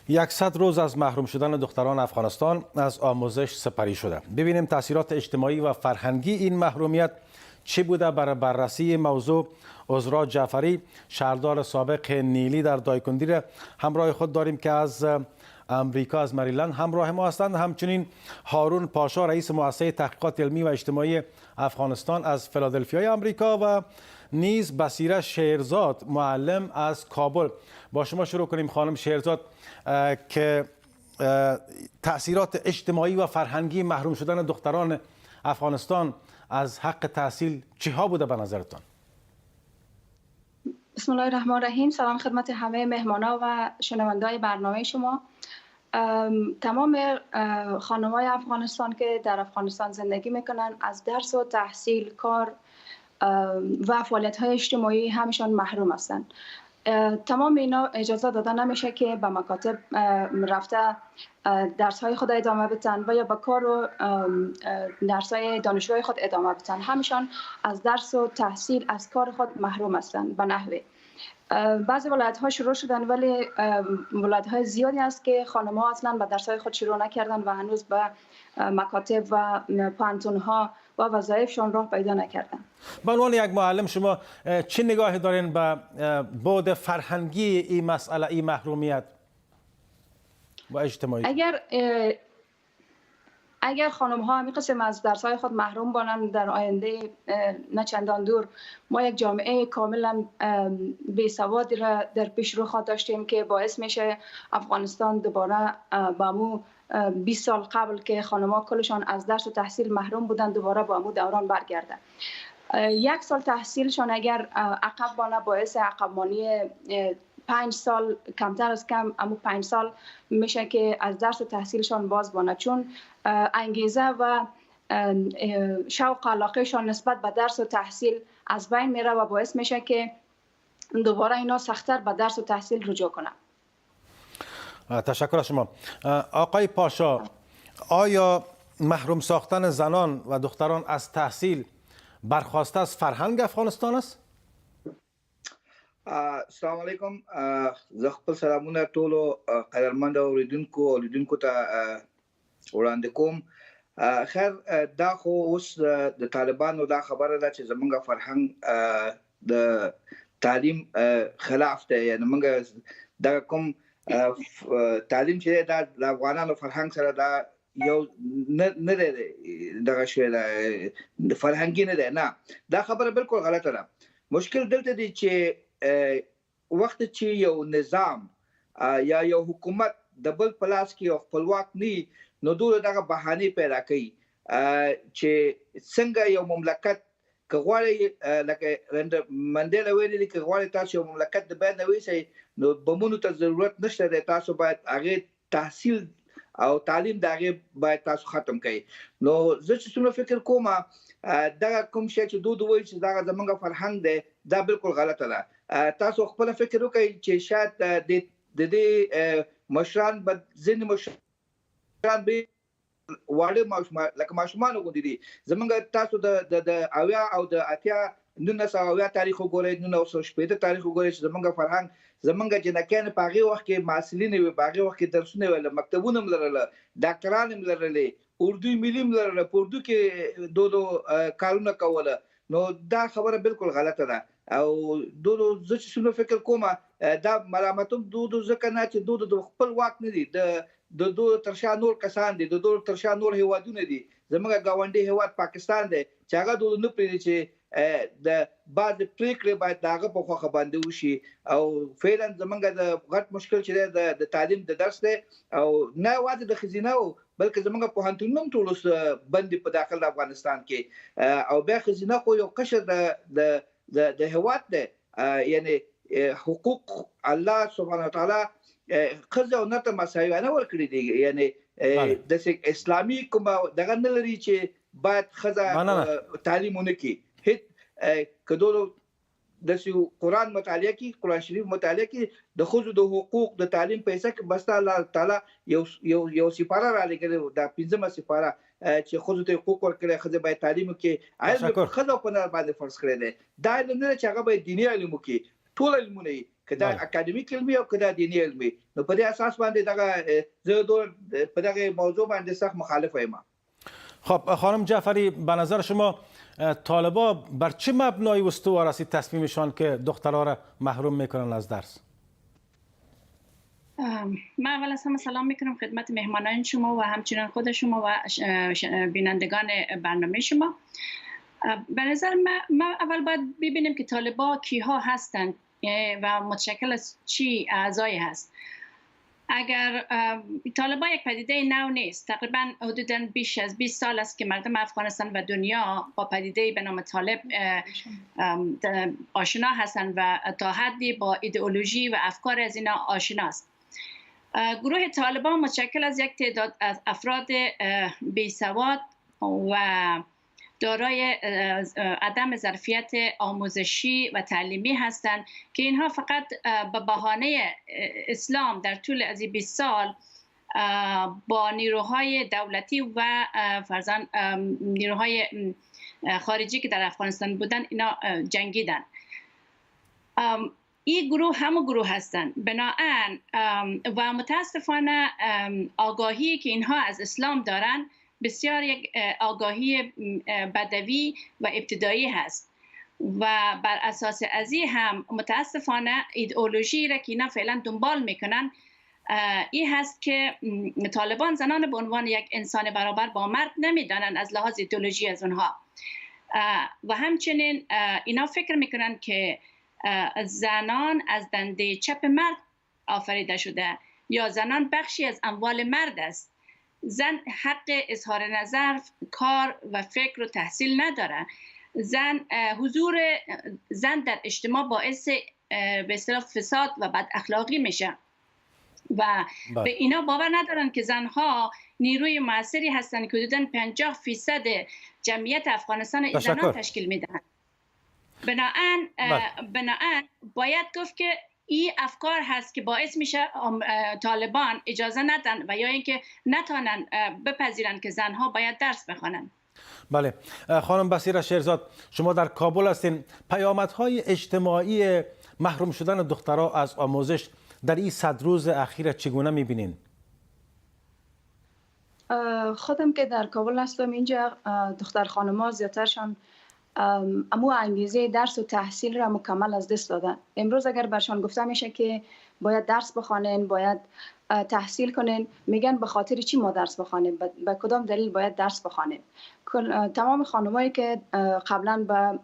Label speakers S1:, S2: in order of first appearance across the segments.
S1: 100 روز از محروم شدن دختران افغانستان از آموزش سپری شده. ببینیم تاثیرات اجتماعی و فرهنگی این محرومیت چی بوده. برای بررسی موضوع عذرا جعفری، شهردار سابق نیلی در دایکندی همراه خود داریم که از امریکا، از مریلند همراه ما هستند. همچنین هارون پاشا، رئیس مؤسسه تحقیقات علمی و اجتماعی افغانستان از فیلادلفیای امریکا و نیز بصیره شیرزاد، معلم از کابل. با شما شروع کنیم خانم شیرزاد که تأثیرات اجتماعی و فرهنگی محروم شدن دختران افغانستان از حق تحصیل چی ها بوده به نظرتان؟
S2: بسم الله الرحمن الرحیم. سلام خدمت همه مهمانا و شنوندای برنامه شما. تمام خانم‌های افغانستان که در افغانستان زندگی میکنن از درس و تحصیل، کار و فعالیت‌های اجتماعی همشان محروم هستند. تمام اینا اجازه داده نمیشه که به مکاتب رفته درس‌های خود ادامه بدن و یا به کار و درس‌های دانشجوی خود ادامه بدن. همشان از درس و تحصیل، از کار خود محروم هستند. به نحوی بعضی ولایت‌ها شروع شدن ولی ولایت‌های زیادی است که خانم‌ها اصلا به درس‌های خود شروع نکردن و هنوز به مکاتب و پانتون‌ها و وظایفشان راه پیدا نکردن.
S1: به عنوان یک معلم شما چه نگاهی دارین به بعد فرهنگی این مسئله، این محرومیت و اجتماعی؟
S2: اگر خانم ها همین قسم از درس های خود محروم بانند، در آینده نه چندان دور ما یک جامعه کاملا بی سوادی را در پیش رو خواهد داشتیم که باعث میشه افغانستان دوباره با مو 20 سال قبل که خانم ها کلشان از درس و تحصیل محروم بودند دوباره با مو دوران برگرده. 1 سال تحصیلشان اگر عقب بانه باعث عقب مانی 5 سال کمتر از کم اما 5 سال میشه که از درس و تحصیلشان باز بانه، چون انگیزه و شوق و علاقهشان نسبت به درس و تحصیل از بین میره و باعث میشه که دوباره اینا سخت‌تر به درس و تحصیل رجوع کنن.
S1: تشکر از شما. آقای پاشا، آیا محروم ساختن زنان و دختران از تحصیل برخواسته از فرهنگ افغانستان است؟
S3: السلام علیکم. زه خپل سلامونه ټولو قدرمند اوریدونکو ته وړاندې کوم. خیر، دا خو اوس د طالبانو دا خبره ده چې زمونږ فرهنګ د تعلیم خلاف دی. یعنی موږ دا کوم تعلیم چې دا د افغانانو فرهنګ سره دا یو نه دی، دغه شی د فرهنګي نه دی. نه، دا خبره بالکل غلطه ده. مشکل دلته دی چې وخت چې یو نظام یا یو حکومت د بل پلاس کې یو خپلواک نه، نو دوی دغه بهانه پیدا کوي چې څنګه یو مملکت کغواړي، لکه منډیلا ویلي چې کغواړي تاسو یو مملکت د بین ویسي، نو بمونو ته ضرورت نشته دی. تاسو باید هغه تحصیل او تعلیم دغه باید تاسو ختم کړئ. نو زه چې څنګه فکر کوم دا کوم شی چې دوی وایي چې دا زمونږ فرهنګ دی، دا بالکل غلطه ده. تاسو خپل فکر وکړئ چې شاید د دې مشران به ځینې مشران به واړه لکه ماشومان وګورئ دي. زمونږ تاسو د اویا او د اتیا 1900 تاریخ وګورئ، 1960 تاریخ وګورئ چې زمونږ فرهنګ، زمونږ جنکان په هغه وخت کې محصلین وي، په هغه وخت کې درسونه ویل، مکتبونه لرل، ډاکټران هم لرل، اردو ملي هم لرل، په اردو کې دودو کارونه کوله. نو دا خبره بالکل غلطه ده. او دودو زه چې څنګه فکر کوم دا ملامتوم دودو ځکه نه چې دودو د خپل واک نه دي، د دودو ترشا نور کسان دي، د دودو ترشا نور هیوادونه دي. زموږ گاونډي هیواد پاکستان دی چې هغه دودو نه پریږدي چې د بعد پریکړې باید داغه په خوخه باندې وشي. او فعلا زمونږ د غټ مشکل چې د تعلیم د درس دی، او نه واده د خزینه او بلکې زمونږ په هانتونم ټولوس بندي په داخل افغانستان کې، او بیا خزینه خو یو قشر د هیواد دی. یعنی حقوق الله سبحانه وتعالی خزه او نته مساویانه ورکړي دي. یعنی د اسلامي کوم دغه نه لري چې باید خزه تعلیم ونکړي. هیڅ کدو د قرآن مطالعه کی، قرآن شریف مطالعه کی، د خزو د حقوق د تعلیم پیسې کې بس الله تعالی یو سپاره را لګره، د 15مه سپاره چې خزو ته حقوق ورکړي، خزه باید تعلیم وکړي. علم خزو په نړۍ باندې فرض کړی دی. دا علم نه چې هغه باید دیني علم وکړي، ټول علمونه که در اکادمیک علمی او که در دینی علمی. نو په دې اساس باندې دغه زه په دغه موضوع باندې سخت مخالف یم.
S1: خب خانم جعفری، به نظر شما طالبا بر چه مبنای استوار است تصمیمشان که دخترها را محروم میکنن از درس؟
S4: من اول از همه سلام میکنم خدمت مهمانان شما و همچنین خود شما و بینندگان برنامه شما. به نظر ما اول باید ببینیم که طالبا کیها هستند و متشکل از چی اعضای هست. اگر طالبا یک پدیده نو نیست، تقریبا حدوداً بیش از 20 سال است که مردم افغانستان و دنیا با پدیده به نام طالب آشنا هستند و تا حدی با ایدئولوژی و افکار از اینا آشناست. گروه طالبان متشکل از یک تعداد از افراد بی‌سواد و دارای عدم ظرفیت آموزشی و تعلیمی هستند که اینها فقط به بهانه اسلام در طول از 20 سال با نیروهای دولتی و فرضاً نیروهای خارجی که در افغانستان بودن اینا جنگیدن. این گروه همون گروه هستند بنابراین و متاسفانه آگاهی که اینها از اسلام دارن بسیار یک آگاهی بدوی و ابتدایی هست و بر اساس از این هم متاسفانه ایدئولوژی را که اینا فعلا دنبال میکنن این هست که طالبان زنان به عنوان یک انسان برابر با مرد نمیدانند از لحاظ ایدئولوژی از اونها و همچنین اینا فکر میکنن که زنان از دنده چپ مرد آفریده شده یا زنان بخشی از اموال مرد است. زن حق اظهار نظر، کار و فکر و تحصیل نداره. حضور زن در اجتماع باعث به اصطلاح فساد و بد اخلاقی میشه و به اینا باور ندارن که زنها نیروی موثری هستن که حدوداً 50% جمعیت افغانستان این زنان تشکیل میدن. بنابراین باید گفت که این افکار هست که باعث میشه طالبان اجازه ندن و یا اینکه نتونن بپذیرن که زنها باید درس بخوانن.
S1: بله خانم بصیره شیرزاد، شما در کابل هستین. پیامدهای اجتماعی محروم شدن دخترها از آموزش در این 100 روز اخیر چگونه میبینین؟
S2: خودم که در کابل هستم، اینجا دختر خانم‌ها زیادترشان امو انگیزه درس و تحصیل را مکمل از دست دادن. امروز اگر برشان گفته میشه که باید درس بخوانن، باید تحصیل کنن، میگن به خاطر چی ما درس بخوانیم، به کدام دلیل باید درس بخوانیم. تمام خانمایی که قبلا به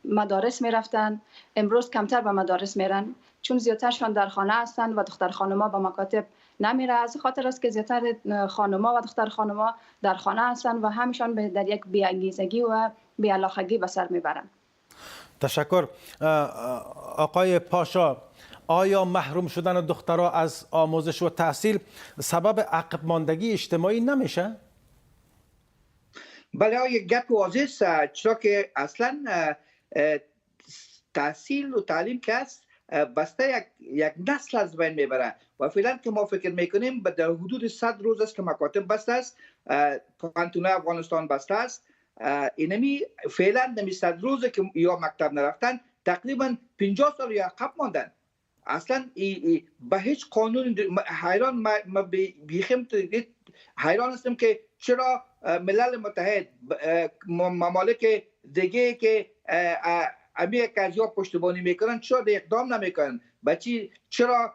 S2: مدارس میرفتن امروز کمتر به مدارس میرن، چون زیادترشان در خانه هستن و دختر خانم‌ها به مکاتب نمیره. از خاطر است که زیادتر خانم‌ها و دختر خانم‌ها در خانه هستن و همیشان در یک بی‌انگیزگی و بی‌علاقگی به سر میبرن.
S1: تشکر. آقای پاشا، آیا محروم شدن دخترها از آموزش و تحصیل سبب عقب ماندگی اجتماعی نمیشه؟
S3: بله، یک گپ واضح است، چرا که اصلا تحصیل و تعلیم که است بسته یک نسل از بین میبره و فعلا که ما فکر میکنیم در حدود 100 روز است که مکاتب بسته است، پانتون افغانستان بسته است. اینمی فعلا نمی 100 روزه که یا مکتب نرفتن تقریبا 50 سال یا عقب ماندن. اصلا به هیچ قانون حیران ما بیخیم حیران هستم که چرا ملل متحد ممالک دیگه که امریکا از یا پشتیبانی میکنن چرا اقدام نمیکنن؟ بچی چرا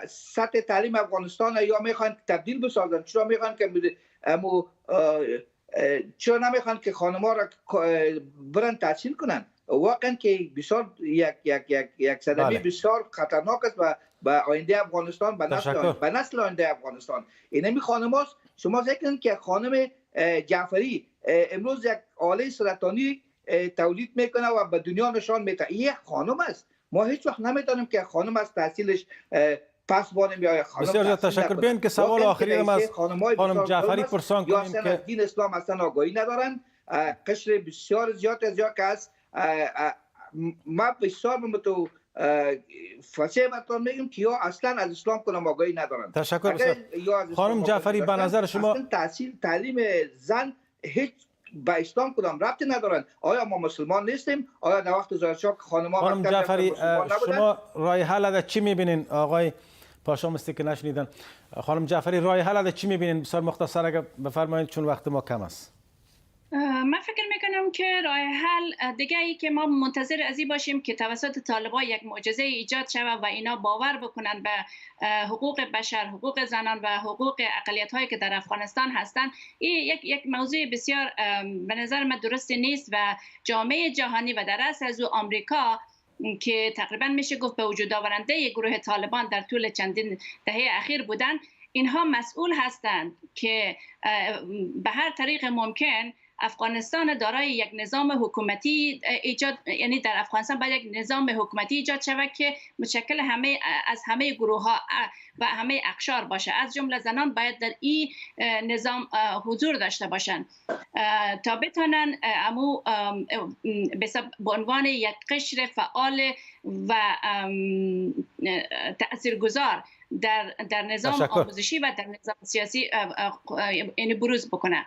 S3: سطح تعلیم افغانستان یا میخوان تبدیل بسازن؟ چرا میخوان که چرا نمیخوان که خانم‌ها را برن تحصیل کنن؟ واقعا که بسیار یک صدمه بسیار خطرناک است به آینده افغانستان، به نسل آینده افغانستان. اینمی خانم‌هاست. شما ذکر کنید که خانم جعفری امروز یک آله سرطانی تولید میکنه و به دنیا نشان میده. این خانم است. ما هیچ وقت نمیدانیم که خانم از تحصیلش پس بانم یا خانم.
S1: بسیار تشکر. بیان که سوال آخری هم از خانم جعفری پرسان کنیم که
S3: دین اسلام اصلا آگاهی ندارن. قشر بسیار زیاد از جا که است. ما بسیار تو فصیح بطور میگم که یا اصلا از اسلام کنم آگاهی ندارن.
S1: تشکر. خانم جعفری به نظر شما
S3: تعلیم زن هیچ به اسلام کدام ربطی ندارن. آیا ما مسلمان نیستیم؟ آیا در وقت زارشاه خانم‌ها
S1: خانم جعفری
S3: نبودن؟
S1: شما راه حل از چی می‌بینین؟ آقای پاشا مستی که نشنیدن. خانم جعفری راه حل از چی می‌بینین؟ بسیار مختصر اگر بفرمایید چون وقت ما کم است.
S4: من فکر میکنم که راه حل دیگه ای که ما منتظر از این باشیم که توسط طالبان یک معجزه ایجاد شود و اینا باور بکنن به حقوق بشر، حقوق زنان و حقوق اقلیت هایی که در افغانستان هستند. این یک موضوع بسیار به نظر من درست نیست و جامعه جهانی و در اصل از او آمریکا که تقریبا میشه گفت به وجود آورنده گروه طالبان در طول چندین دهه اخیر بودن، اینها مسئول هستند که به هر طریق ممکن افغانستان دارای یک نظام حکومتی ایجاد، یعنی در افغانستان باید یک نظام حکومتی ایجاد شود که متشکل از همه گروه ها و همه اقشار باشه، از جمله زنان باید در این نظام حضور داشته باشند تا بتونن به عنوان یک قشر فعال و تاثیرگذار در نظام آموزشی و در نظام سیاسی بروز بکنه.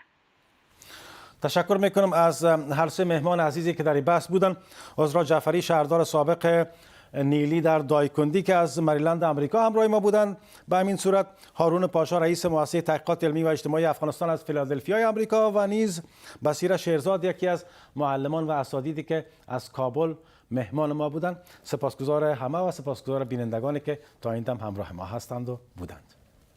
S1: تشکر میکنم از هر سه مهمان عزیزی که در این بحث بودن. عذرا جعفری شهردار سابق نیلی در دایکندی که از مریلند آمریکا همراه ما بودند. به همین صورت هارون پاشا رئیس مؤسسه تحقیقات علمی و اجتماعی افغانستان از فیلادلفیا آمریکا و نیز بصیره شیرزاد یکی از معلمان و اساتیدی که از کابل مهمان ما بودند. سپاسگزار همه و سپاسگزار بینندگانی که تا این دم همراه ما هستند و بودند.